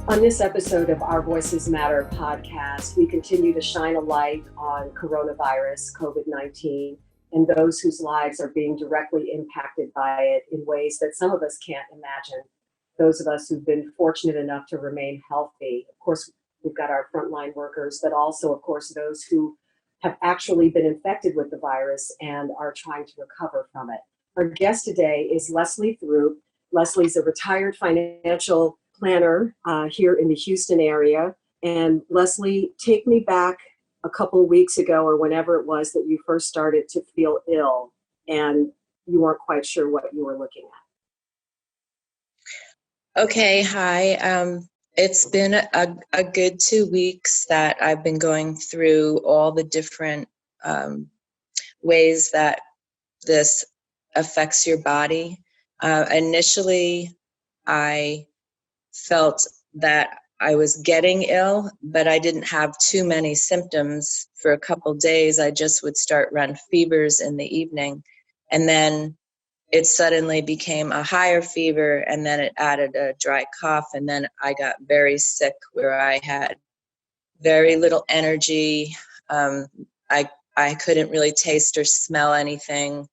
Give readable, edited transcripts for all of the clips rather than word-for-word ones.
On this episode of Our Voices Matter podcast, we continue to shine a light on coronavirus, COVID-19, and those whose lives are being directly impacted by it in ways that some of us can't imagine. Those of us who've been fortunate enough to remain healthy. Of course, we've got our frontline workers, but also, of course, those who have actually been infected with the virus and are trying to recover from it. Our guest today is Lesley Throup. Lesley's a retired financial planner here in the Houston area. And Lesley, take me back a couple of weeks ago or whenever it was that you first started to feel ill and you weren't quite sure what you were looking at. Okay, hi. It's been a good 2 weeks that I've been going through all the different ways that this affects your body. Initially, I felt that I was getting ill, but I didn't have too many symptoms. For a couple days, I just would start run fevers in the evening, and then it suddenly became a higher fever, and then it added a dry cough, and then I got very sick where I had very little energy. I couldn't really taste or smell anything.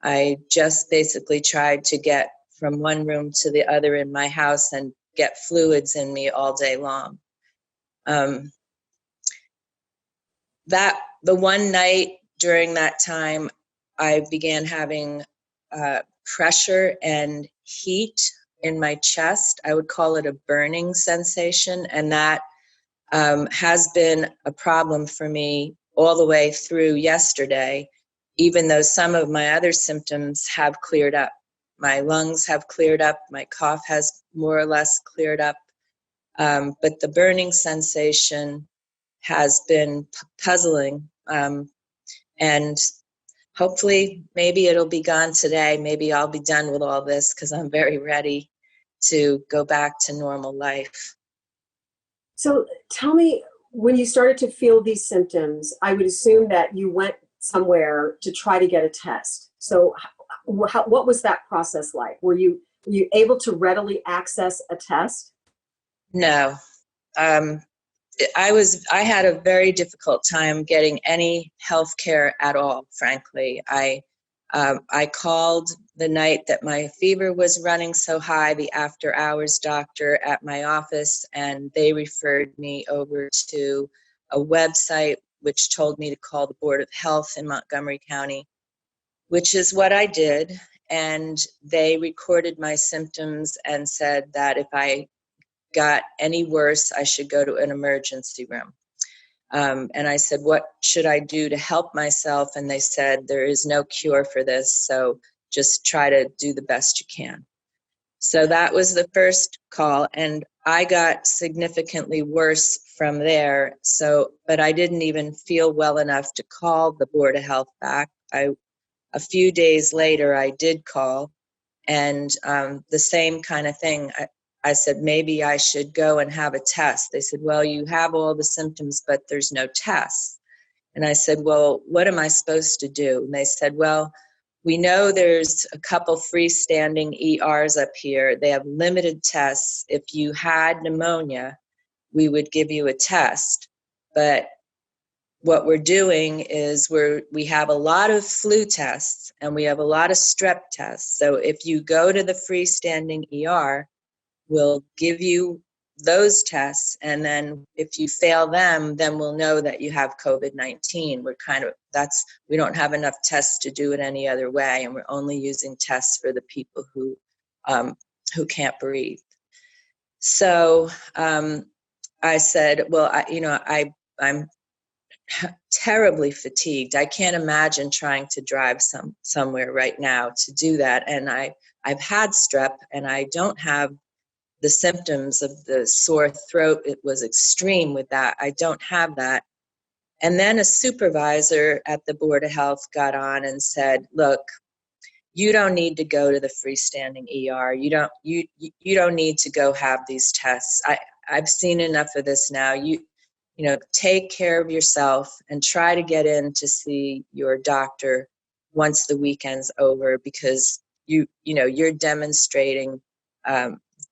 I just basically tried to get from one room to the other in my house and get fluids in me all day long. That the one night during that time, I began having pressure and heat in my chest. I would call it a burning sensation, and that has been a problem for me all the way through yesterday, even though some of my other symptoms have cleared up. My lungs have cleared up, my cough has more or less cleared up, but the burning sensation has been puzzling, and hopefully maybe it'll be gone today. Maybe I'll be done with all this because I'm very ready to go back to normal life. So tell me, when you started to feel these symptoms, I would assume that you went somewhere to try to get a test. So what was that process like? Were you able to readily access a test? No. I had a very difficult time getting any health care at all, frankly. I called the night that my fever was running so high, the after hours doctor at my office, and they referred me over to a website which told me to call the Board of Health in Montgomery County, which is what I did. And they recorded my symptoms and said that if I got any worse, I should go to an emergency room. And I said, what should I do to help myself? And they said, there is no cure for this, so just try to do the best you can. So that was the first call, and I got significantly worse from there. But I didn't even feel well enough to call the Board of Health back. A few days later, I did call, and the same kind of thing. I said, maybe I should go and have a test. They said, well, you have all the symptoms, but there's no tests. And I said, well, what am I supposed to do? And they said, well, we know there's a couple freestanding ERs up here. They have limited tests. If you had pneumonia, we would give you a test. But what we're doing is we have a lot of flu tests and we have a lot of strep tests. So if you go to the freestanding ER, we'll give you those tests, and then if you fail them, then we'll know that you have COVID-19. We don't have enough tests to do it any other way, and we're only using tests for the people who can't breathe. So I said, well, I'm terribly fatigued. I can't imagine trying to drive somewhere right now to do that. And I've had strep, and I don't have the symptoms of the sore throat. It was extreme with that. I don't have that. And then a supervisor at the Board of Health got on and said, look, you don't need to go to the freestanding ER. You don't need to go have these tests. I've seen enough of this now. You take care of yourself and try to get in to see your doctor once the weekend's over, because you're demonstrating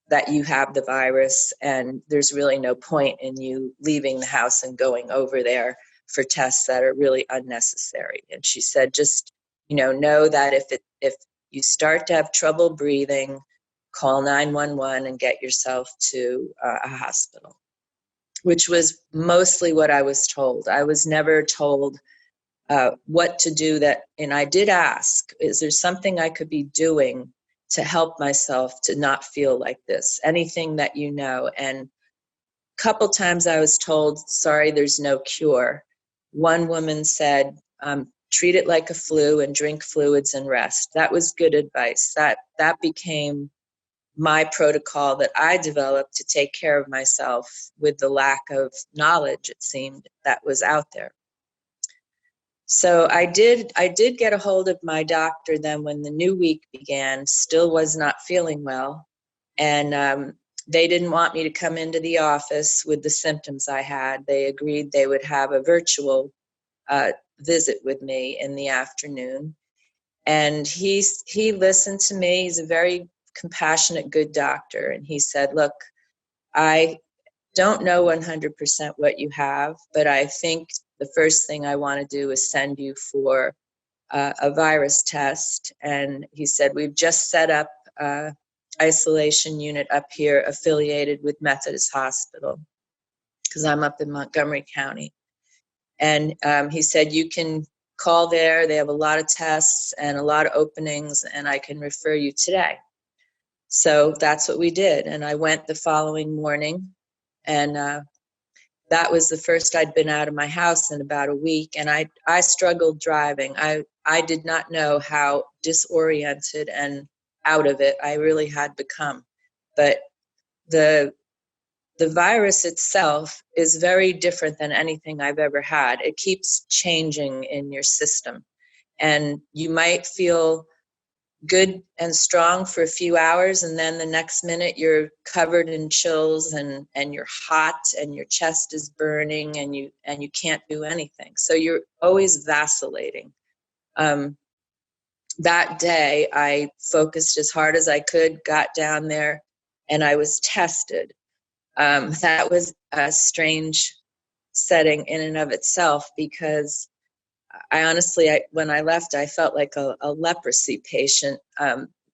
that you have the virus and there's really no point in you leaving the house and going over there for tests that are really unnecessary. And she said, just, know that if you start to have trouble breathing, call 911 and get yourself to a hospital, which was mostly what I was told. I was never told what to do and I did ask, is there something I could be doing to help myself to not feel like this? Anything that you know. And a couple times I was told, sorry, there's no cure. One woman said, treat it like a flu and drink fluids and rest. That was good advice. That became my protocol that I developed to take care of myself with the lack of knowledge, it seemed, that was out there. So I did get a hold of my doctor then when the new week began, still was not feeling well. And they didn't want me to come into the office with the symptoms I had. They agreed they would have a virtual visit with me in the afternoon. And he listened to me. He's a very compassionate, good doctor. And he said, look, I don't know 100% what you have, but I think the first thing I want to do is send you for a virus test. And he said, we've just set up an isolation unit up here affiliated with Methodist Hospital, because I'm up in Montgomery County. And he said, you can call there. They have a lot of tests and a lot of openings, and I can refer you today. So that's what we did. And I went the following morning, and that was the first I'd been out of my house in about a week. And I struggled driving. I did not know how disoriented and out of it I really had become. But the virus itself is very different than anything I've ever had. It keeps changing in your system. And you might feel good and strong for a few hours, and then the next minute you're covered in chills and you're hot and your chest is burning and you can't do anything. So you're always vacillating. That day I focused as hard as I could, got down there, and I was tested. That was a strange setting in and of itself, because I honestly, when I left, I felt like a leprosy patient.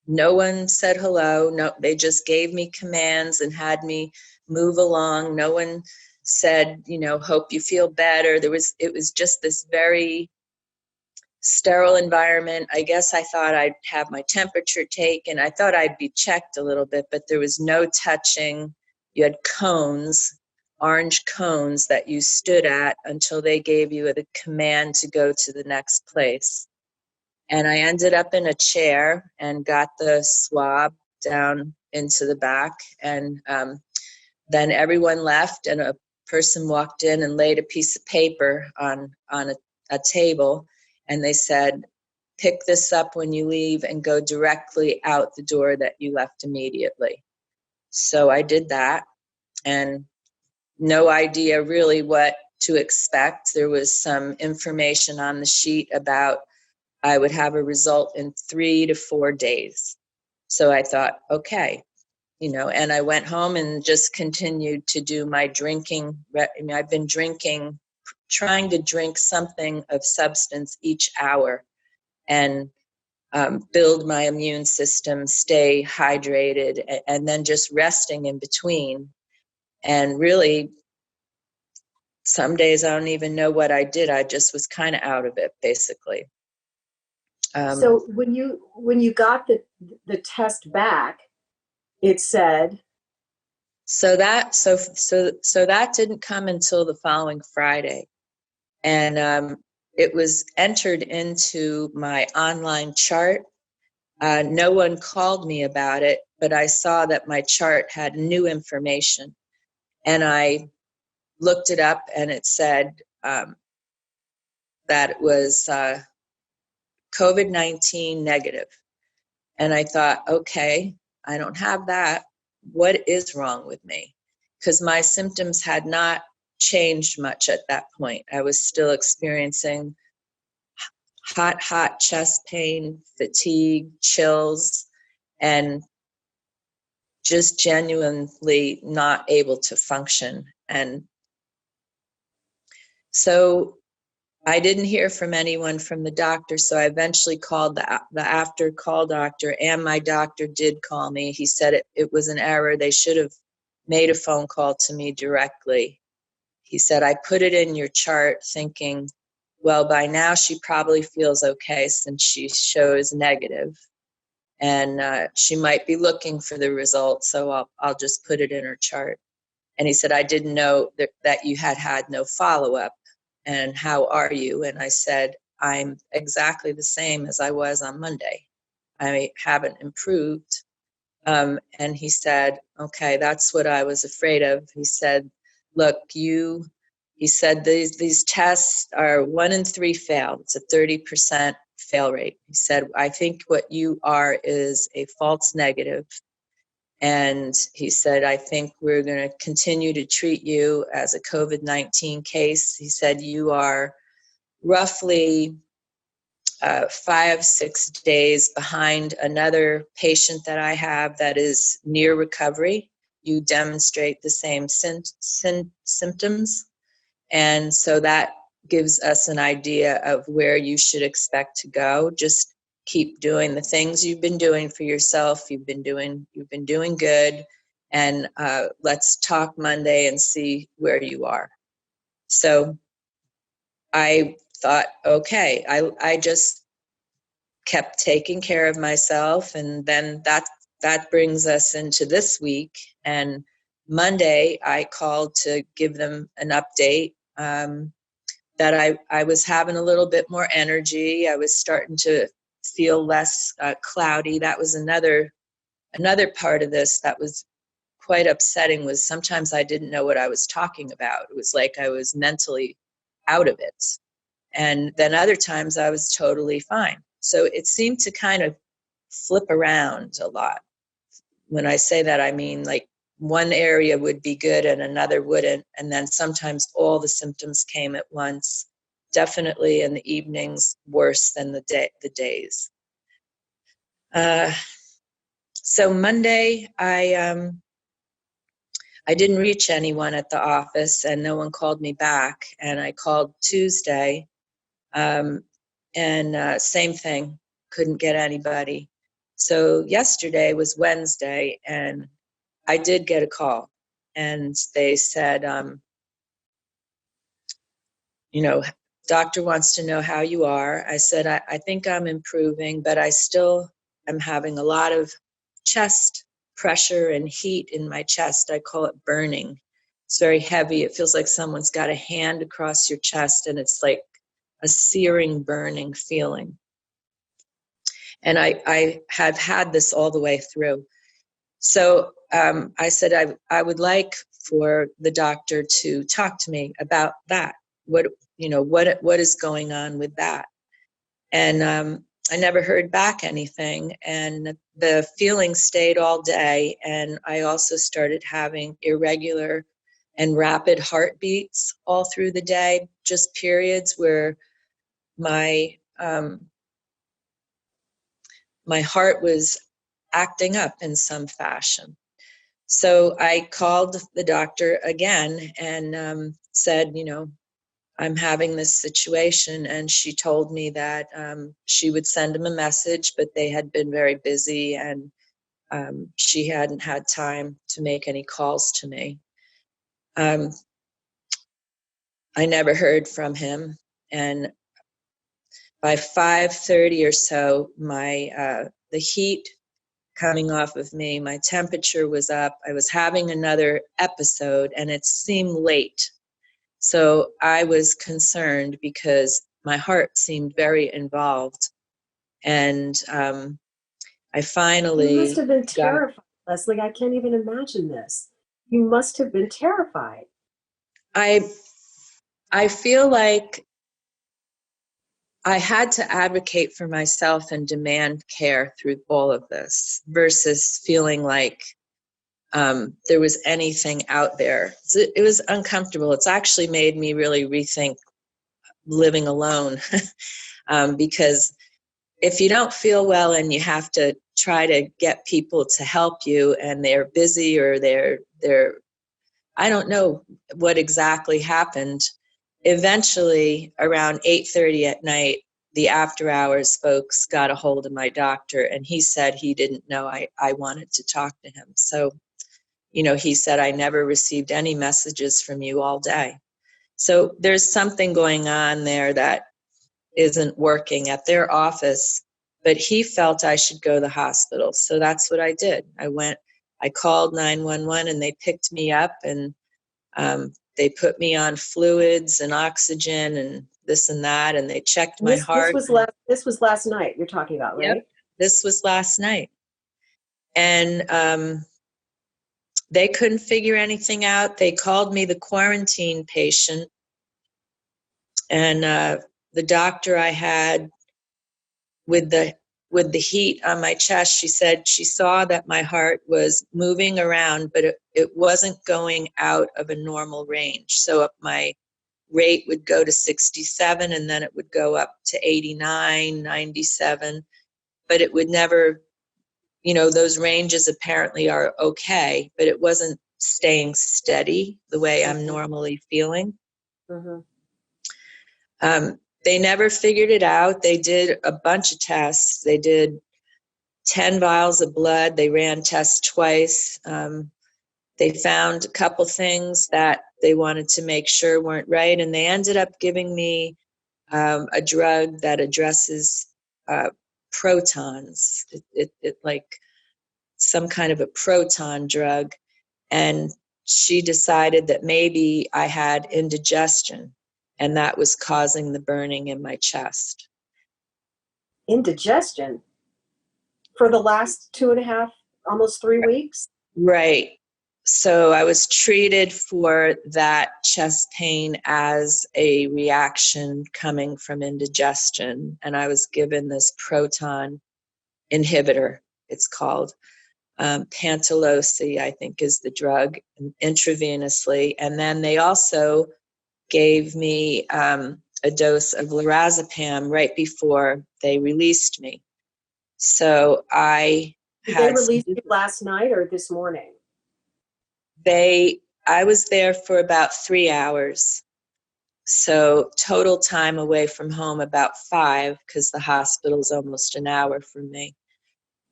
No one said hello. No, they just gave me commands and had me move along. No one said, hope you feel better. It was just this very sterile environment. I guess I thought I'd have my temperature taken. I thought I'd be checked a little bit, but there was no touching. You had cones, orange cones that you stood at until they gave you the command to go to the next place. And I ended up in a chair and got the swab down into the back. And then everyone left, and a person walked in and laid a piece of paper on a table. And they said, pick this up when you leave and go directly out the door that you left immediately. So I did that, and no idea really what to expect. There was some information on the sheet about I would have a result in 3 to 4 days. So I thought, okay, and I went home and just continued to do my drinking. I've been drinking, trying to drink something of substance each hour and build my immune system, stay hydrated, and then just resting in between. And really, some days I don't even know what I did. I just was kind of out of it, basically. So when you got the test back, it said. So that didn't come until the following Friday, and it was entered into my online chart. No one called me about it, but I saw that my chart had new information, and I looked it up, and it said that it was COVID-19 negative. And I thought, okay, I don't have that. What is wrong with me? Because my symptoms had not changed much at that point. I was still experiencing hot chest pain, fatigue, chills, and just genuinely not able to function. And so I didn't hear from anyone from the doctor, so I eventually called the after call doctor, and my doctor did call me. He said it was an error. They should have made a phone call to me directly. He said, I put it in your chart thinking, well, by now she probably feels okay since she shows negative. And she might be looking for the results, so I'll just put it in her chart. And he said, I didn't know that you had no follow-up. And how are you? And I said, I'm exactly the same as I was on Monday. I haven't improved. And he said, okay, that's what I was afraid of. He said, look, he said, these tests are 1 in 3 fail. It's a 30% fail rate. He said, I think what you are is a false negative. And he said, I think we're going to continue to treat you as a COVID-19 case. He said, you are roughly 5-6 days behind another patient that I have that is near recovery. You demonstrate the same symptoms. And so that gives us an idea of where you should expect to go. Just keep doing the things you've been doing for yourself. You've been doing good. And let's talk Monday and see where you are. So I thought, okay, I just kept taking care of myself. And then that brings us into this week. And Monday, I called to give them an update that I was having a little bit more energy. I was starting to feel less cloudy. That was another part of this that was quite upsetting, was sometimes I didn't know what I was talking about. It was like I was mentally out of it. And then other times I was totally fine. So it seemed to kind of flip around a lot. When I say that, I mean like one area would be good and another wouldn't. And then sometimes all the symptoms came at once, definitely in the evenings worse than the days. So Monday, I didn't reach anyone at the office and no one called me back. And I called Tuesday and same thing, couldn't get anybody. So yesterday was Wednesday and I did get a call and they said, doctor wants to know how you are. I said, I think I'm improving, but I still am having a lot of chest pressure and heat in my chest. I call it burning. It's very heavy. It feels like someone's got a hand across your chest and it's like a searing, burning feeling. And I have had this all the way through. So I said I would like for the doctor to talk to me about that. What is going on with that? And I never heard back anything. And the feeling stayed all day. And I also started having irregular and rapid heartbeats all through the day, just periods where my heart was acting up in some fashion. So I called the doctor again and said, I'm having this situation. And she told me that she would send him a message, but they had been very busy and she hadn't had time to make any calls to me. I never heard from him. And by 5:30 or so, the heat coming off of me, my temperature was up. I was having another episode and it seemed late. So I was concerned because my heart seemed very involved. And I finally... You must have been terrified, Lesley. I can't even imagine this. You must have been terrified. I feel like I had to advocate for myself and demand care through all of this versus feeling like there was anything out there. It was uncomfortable. It's actually made me really rethink living alone because if you don't feel well and you have to try to get people to help you, and they're busy, or they're I don't know what exactly happened. Eventually, around 8:30 at night, the after hours folks got a hold of my doctor, and he said he didn't know I wanted to talk to him. So, he said, I never received any messages from you all day. So there's something going on there that isn't working at their office, but he felt I should go to the hospital. So that's what I did. I called 911, and they picked me up, and they put me on fluids and oxygen and this and that, and they checked And my heart. this was last night you're talking about, right? Yep, this was last night. And they couldn't figure anything out. They called me the quarantine patient. And the doctor I had, with the heat on my chest, she said she saw that my heart was moving around, but it wasn't going out of a normal range. So my rate would go to 67, and then it would go up to 89, 97, but it would never, those ranges apparently are okay, but it wasn't staying steady the way I'm normally feeling. Mm-hmm. They never figured it out. They did a bunch of tests. They did 10 vials of blood. They ran tests twice. They found a couple things that they wanted to make sure weren't right, and they ended up giving me a drug that addresses protons. It like some kind of a proton drug, and she decided that maybe I had indigestion, and that was causing the burning in my chest. Indigestion for the last 2.5, almost 3 weeks? Right. So I was treated for that chest pain as a reaction coming from indigestion, and I was given this proton inhibitor, it's called. Pantalosi, I think, is the drug, intravenously. And then they also gave me a dose of lorazepam right before they released me. So Did they release you last night or this morning? I was there for about 3 hours. So total time away from home about 5, because the hospital's almost an hour from me.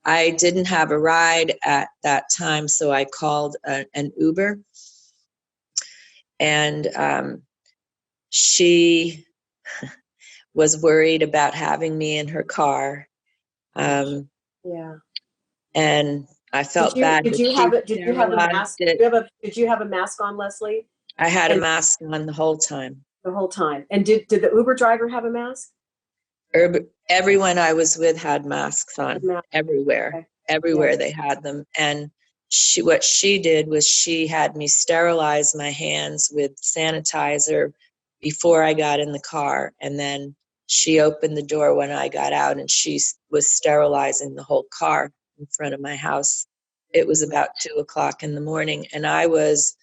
I didn't have a ride at that time, so I called an Uber, and she was worried about having me in her car. Yeah. And I felt bad. Did you have a mask? Did you have a mask on, Lesley? I had a mask on the whole time. The whole time. And did the Uber driver have a mask? Everyone I was with had masks on. Everywhere. Okay. Everywhere they had them. And what she did was she had me sterilize my hands with sanitizer before I got in the car. And then she opened the door when I got out, and she was sterilizing the whole car in front of my house. It was about 2:00 in the morning, and I was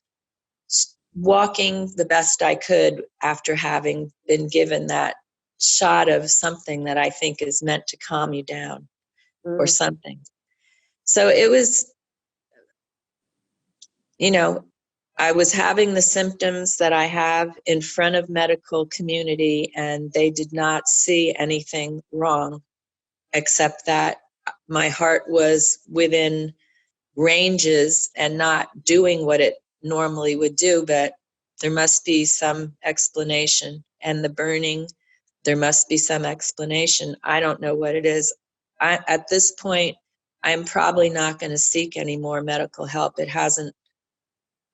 walking the best I could after having been given that shot of something that I think is meant to calm you down or something. So it was, I was having the symptoms that I have in front of medical community, and they did not see anything wrong, except that my heart was within ranges and not doing what it normally would do, but there must be some explanation. And the burning, there must be some explanation. I don't know what it is. At this point, I'm probably not going to seek any more medical help. It hasn't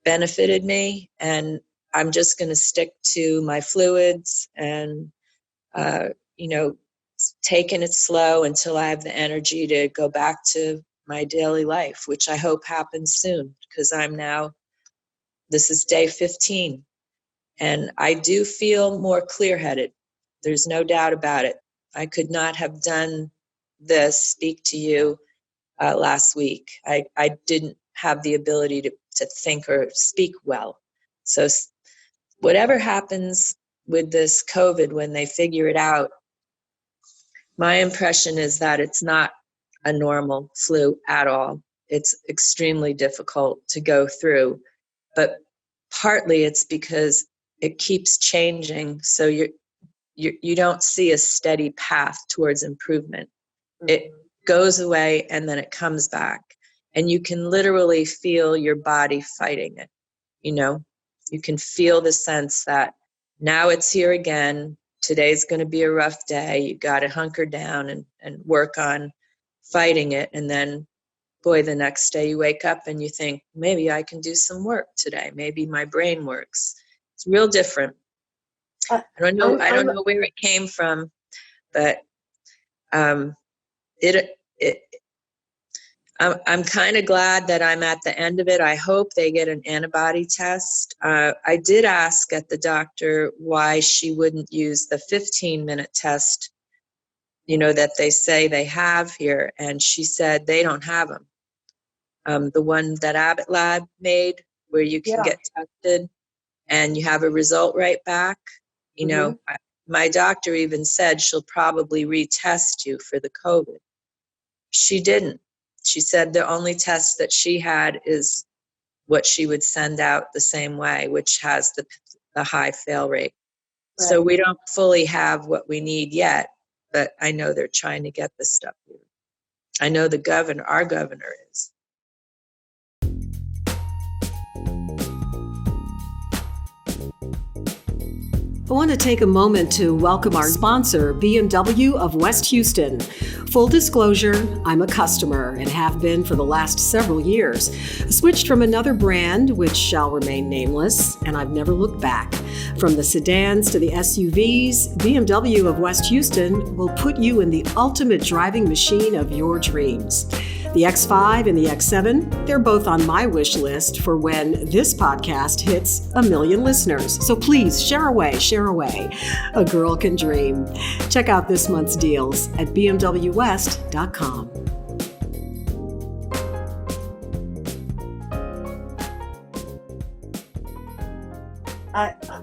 benefited me, and I'm just going to stick to my fluids and, taking it slow until I have the energy to go back to my daily life, which I hope happens soon, because this is day 15, and I do feel more clear-headed. There's no doubt about it. I could not have done this, speak to you last week. I didn't have the ability to think or speak well. So whatever happens with this COVID, when they figure it out, my impression is that it's not a normal flu at all. It's extremely difficult to go through, but partly it's because it keeps changing. So you don't see a steady path towards improvement. It goes away and then it comes back. And you can literally feel your body fighting it. You know, you can feel the sense that now it's here again. Today's going to be a rough day. You got to hunker down and work on fighting it. And then, boy, the next day you wake up and you think, maybe I can do some work today. Maybe my brain works. It's real different. I don't know where it came from, but I'm kind of glad that I'm at the end of it. I hope they get an antibody test. I did ask at the doctor why she wouldn't use the 15-minute test, that they say they have here. And she said they don't have them. The one that Abbott Lab made where you can get tested and you have a result right back. My doctor even said she'll probably retest you for the COVID. She didn't. She said the only test that she had is what she would send out the same way, which has the high fail rate. Right. So we don't fully have what we need yet, but I know they're trying to get this stuff here. I know our governor is. I want to take a moment to welcome our sponsor, BMW of West Houston. Full disclosure, I'm a customer and have been for the last several years. I switched from another brand, which shall remain nameless, and I've never looked back. From the sedans to the SUVs, BMW of West Houston will put you in the ultimate driving machine of your dreams. The X5 and the X7, they're both on my wish list for when this podcast hits 1 million listeners. So please share away. A girl can dream. Check out this month's deals at bmwwest.com.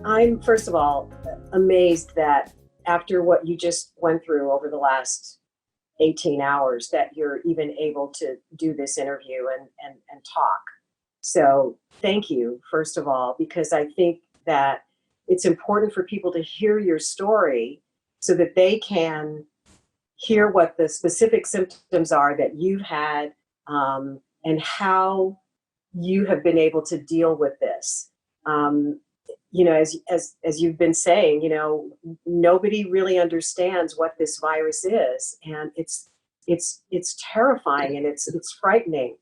I'm, first of all, amazed that after what you just went through over the last 18 hours, that you're even able to do this interview and talk. So thank you, first of all, because I think that it's important for people to hear your story so that they can hear what the specific symptoms are that you've had, and how you have been able to deal with this. As you've been saying, nobody really understands what this virus is, and it's terrifying and it's frightening.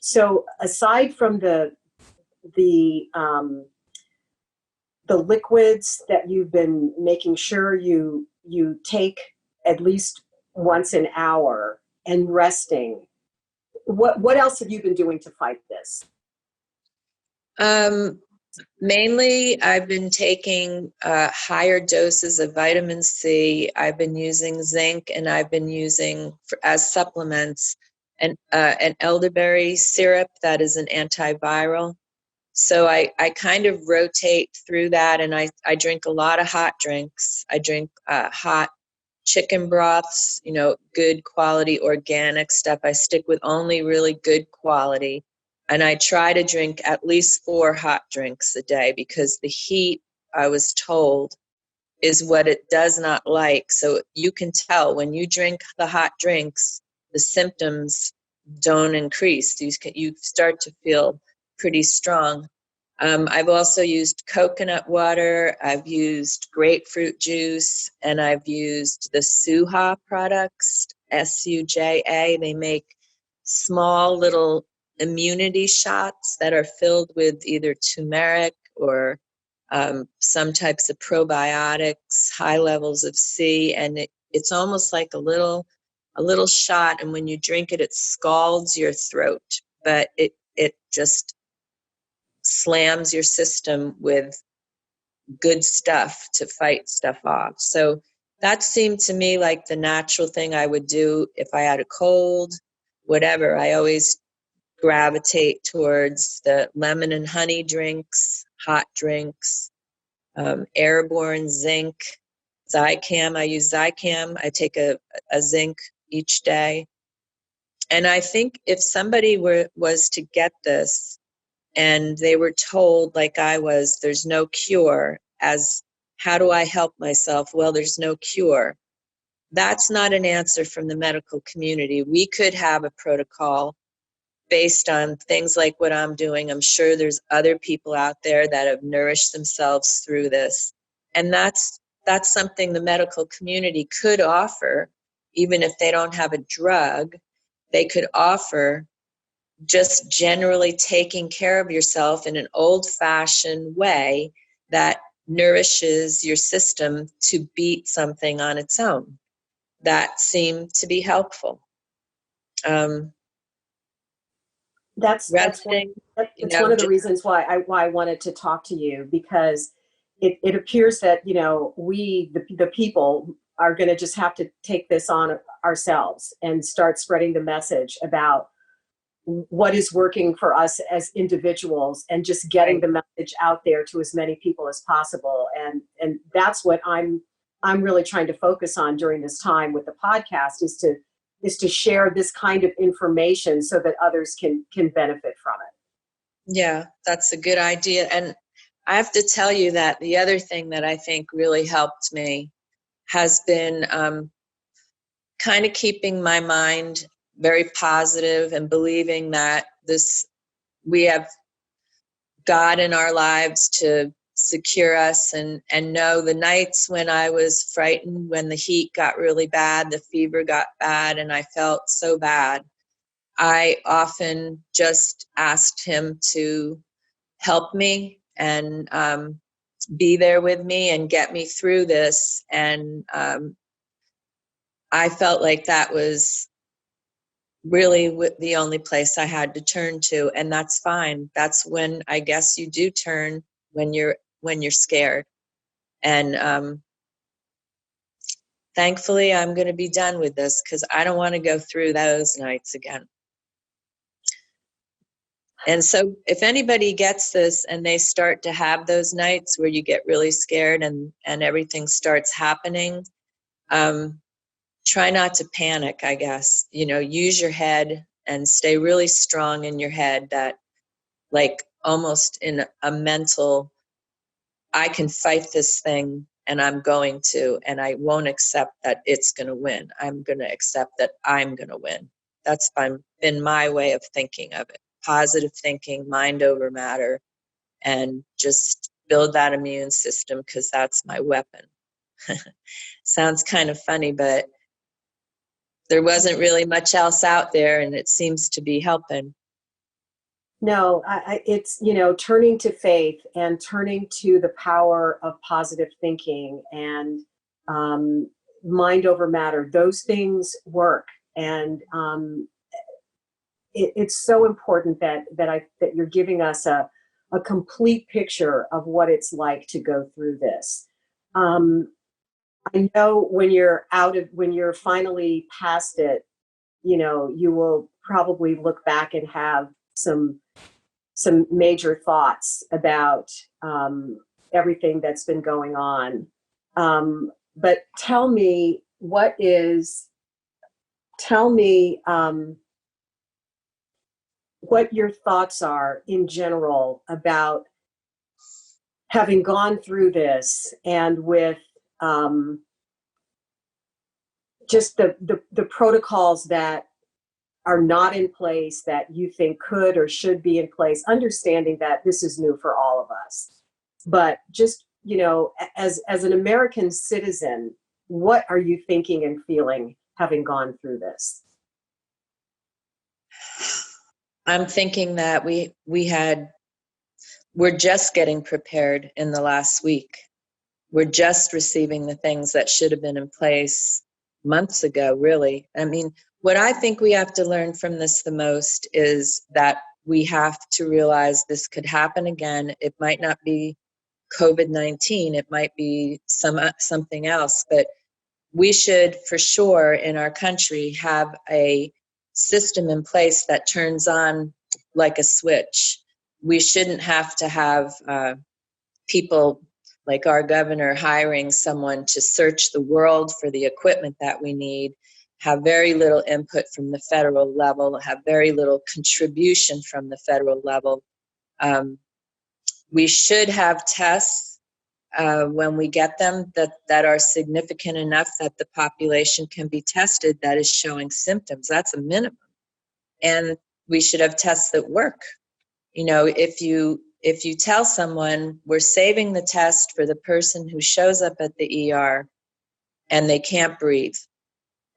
So aside from the liquids that you've been making sure you take at least once an hour and resting, what else have you been doing to fight this? Mainly, I've been taking higher doses of vitamin C. I've been using zinc, and I've been using as supplements an elderberry syrup that is an antiviral. So I kind of rotate through that, and I drink a lot of hot drinks. I drink hot chicken broths, good quality organic stuff. I stick with only really good quality. And I try to drink at least 4 hot drinks a day because the heat, I was told, is what it does not like. So you can tell when you drink the hot drinks, the symptoms don't increase. You start to feel pretty strong. I've also used coconut water. I've used grapefruit juice, and I've used the Suja products, Suja. They make small little immunity shots that are filled with either turmeric or some types of probiotics, high levels of C, and it's almost like a little shot, and when you drink it, it scalds your throat, but it just slams your system with good stuff to fight stuff off. So that seemed to me like the natural thing I would do if I had a cold, whatever. I always gravitate towards the lemon and honey drinks, hot drinks, airborne zinc, Zicam. I use Zicam. I take a zinc, each day. And I think if somebody was to get this and they were told, like I was, there's no cure, as how do I help myself? Well, there's no cure. That's not an answer from the medical community. We could have a protocol based on things like what I'm doing. I'm sure there's other people out there that have nourished themselves through this. And that's something the medical community could offer, even if they don't have a drug. They could offer just generally taking care of yourself in an old-fashioned way that nourishes your system to beat something on its own. That seemed to be helpful. That's Resting, it's one of the reasons why I wanted to talk to you, because it appears that we the people are going to just have to take this on ourselves and start spreading the message about what is working for us as individuals, and just getting the message out there to as many people as possible. And that's what I'm really trying to focus on during this time with the podcast, is to share this kind of information so that others can benefit from it. Yeah, that's a good idea. And I have to tell you that the other thing that I think really helped me has been kind of keeping my mind very positive and believing that we have God in our lives to secure us, and know the nights when I was frightened, when the heat got really bad, the fever got bad, and I felt so bad, I often just asked him to help me and be there with me and get me through this. And I felt like that was really the only place I had to turn to, and that's fine. That's when I guess you do turn, when you're scared. And thankfully, I'm going to be done with this, because I don't want to go through those nights again. And so if anybody gets this and they start to have those nights where you get really scared and everything starts happening, try not to panic, I guess. Use your head and stay really strong in your head, that like almost in a mental, I can fight this thing, and I'm going to, and I won't accept that it's going to win. I'm going to accept that I'm going to win. That's been my way of thinking of it. Positive thinking, mind over matter, and just build that immune system, because that's my weapon. Sounds kind of funny, but there wasn't really much else out there, and it seems to be helping. No, it's, turning to faith and turning to the power of positive thinking and mind over matter. Those things work. And it's so important that you're giving us a complete picture of what it's like to go through this. I know when you're finally past it, you will probably look back and have some major thoughts about everything that's been going on. But tell me what your thoughts are in general about having gone through this, and with just the protocols that are not in place that you think could or should be in place, understanding that this is new for all of us. But just, as an American citizen, what are you thinking and feeling having gone through this? I'm thinking that we're just getting prepared in the last week. We're just receiving the things that should have been in place months ago, really. I mean, what I think we have to learn from this the most is that we have to realize this could happen again. It might not be COVID-19, it might be something else, but we should for sure in our country have a system in place that turns on like a switch. We shouldn't have to have people like our governor hiring someone to search the world for the equipment that we need, have very little input from the federal level, have very little contribution from the federal level. We should have tests when we get them that are significant enough that the population can be tested that is showing symptoms. That's a minimum. And we should have tests that work. You know, if you tell someone we're saving the test for the person who shows up at the ER and they can't breathe,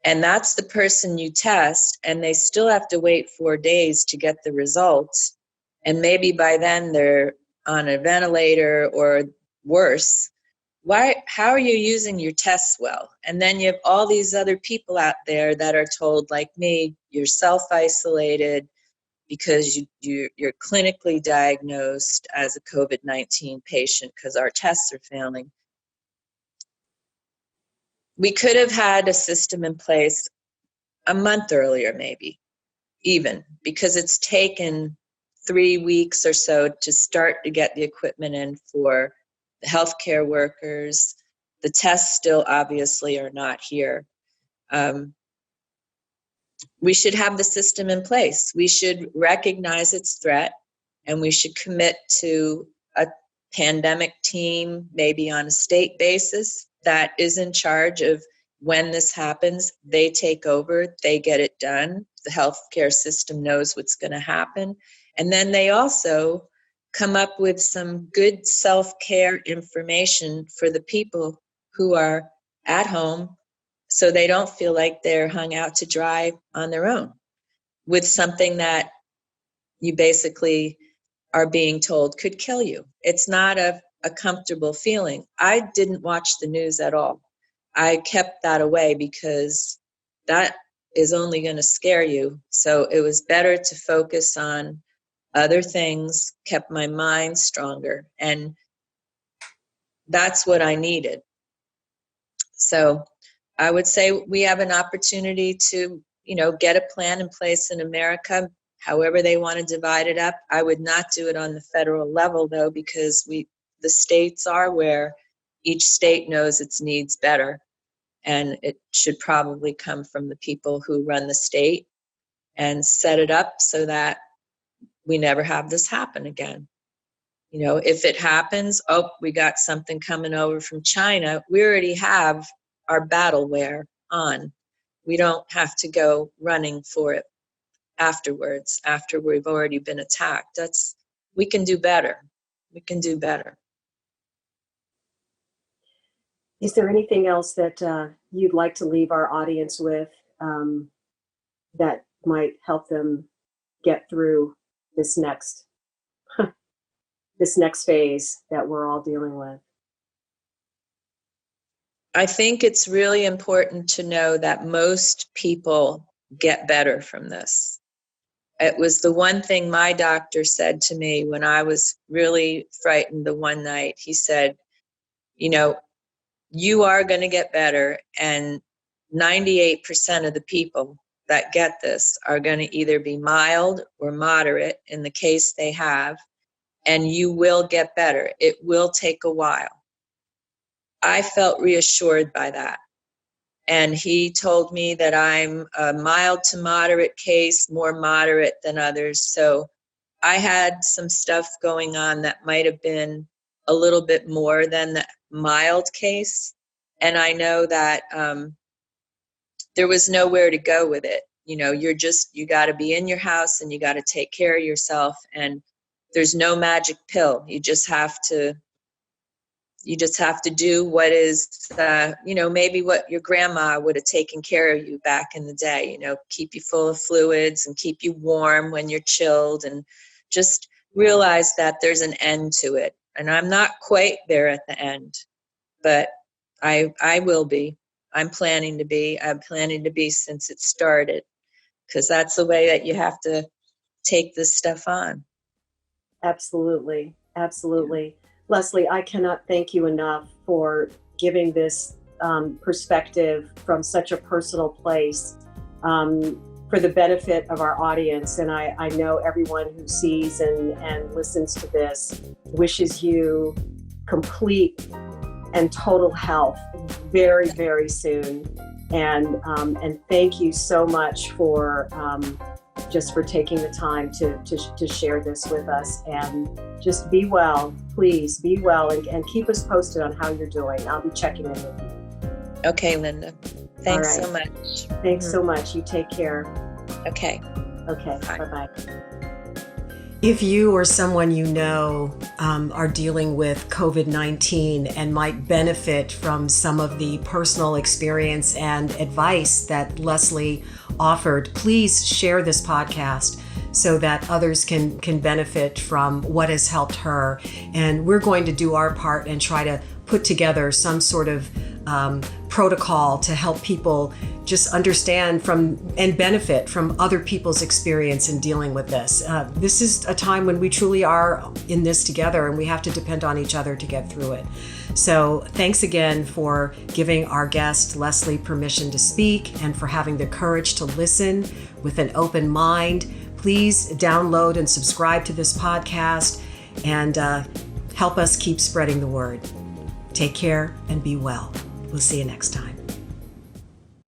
and that's the person you test, and they still have to wait 4 days to get the results, and maybe by then they're on a ventilator or worse, how are you using your tests well? And then you have all these other people out there that are told, like me, you're self-isolated because you're clinically diagnosed as a COVID-19 patient because our tests are failing. We could have had a system in place a month earlier, maybe, even, because it's taken 3 weeks or so to start to get the equipment in for the healthcare workers. The tests still obviously are not here. We should have the system in place. We should recognize its threat, and we should commit to a pandemic team, maybe on a state basis, that is in charge of when this happens. They take over, they get it done. The healthcare system knows what's going to happen. And then they also come up with some good self-care information for the people who are at home, so they don't feel like they're hung out to dry on their own with something that you basically are being told could kill you. It's not a comfortable feeling. I didn't watch the news at all. I kept that away because that is only going to scare you. So it was better to focus on other things, kept my mind stronger, and that's what I needed. So I would say we have an opportunity to, get a plan in place in America, however they want to divide it up. I would not do it on the federal level, though, because the states are where each state knows its needs better, and it should probably come from the people who run the state and set it up so that we never have this happen again. If it happens, we got something coming over from China, we already have our battleware on. We don't have to go running for it afterwards, after we've already been attacked. We can do better. We can do better. Is there anything else that you'd like to leave our audience with that might help them get through this next phase that we're all dealing with? I think it's really important to know that most people get better from this. It was the one thing my doctor said to me when I was really frightened the one night. He said, you are going to get better, and 98% of the people that get this are going to either be mild or moderate in the case they have, and you will get better. It will take a while. I felt reassured by that. And he told me that I'm a mild to moderate case, more moderate than others. So I had some stuff going on that might have been a little bit more than the mild case. And I know that there was nowhere to go with it. You got to be in your house and you got to take care of yourself. And there's no magic pill. You just have to do what is, maybe what your grandma would have taken care of you back in the day, keep you full of fluids and keep you warm when you're chilled, and just realize that there's an end to it. And I'm not quite there at the end, but I will be. I'm planning to be since it started, because that's the way that you have to take this stuff on. Absolutely. Absolutely. Lesley, I cannot thank you enough for giving this perspective from such a personal place for the benefit of our audience. And I know everyone who sees and listens to this wishes you complete and total health very, very soon. And thank you so much for just for taking the time to share this with us. And just be well, please be well, and keep us posted on how you're doing. I'll be checking in with you. Okay, Linda. Thanks All so right. much. Thanks so much. You take care. Okay. Okay. Bye. Bye-bye. If you or someone you know are dealing with COVID-19 and might benefit from some of the personal experience and advice that Lesley offered, please share this podcast so that others can benefit from what has helped her. And we're going to do our part and try to put together some sort of protocol to help people just understand from and benefit from other people's experience in dealing with this. This is a time when we truly are in this together, and we have to depend on each other to get through it. So thanks again for giving our guest Lesley permission to speak and for having the courage to listen with an open mind. Please download and subscribe to this podcast and help us keep spreading the word. Take care and be well. We'll see you next time.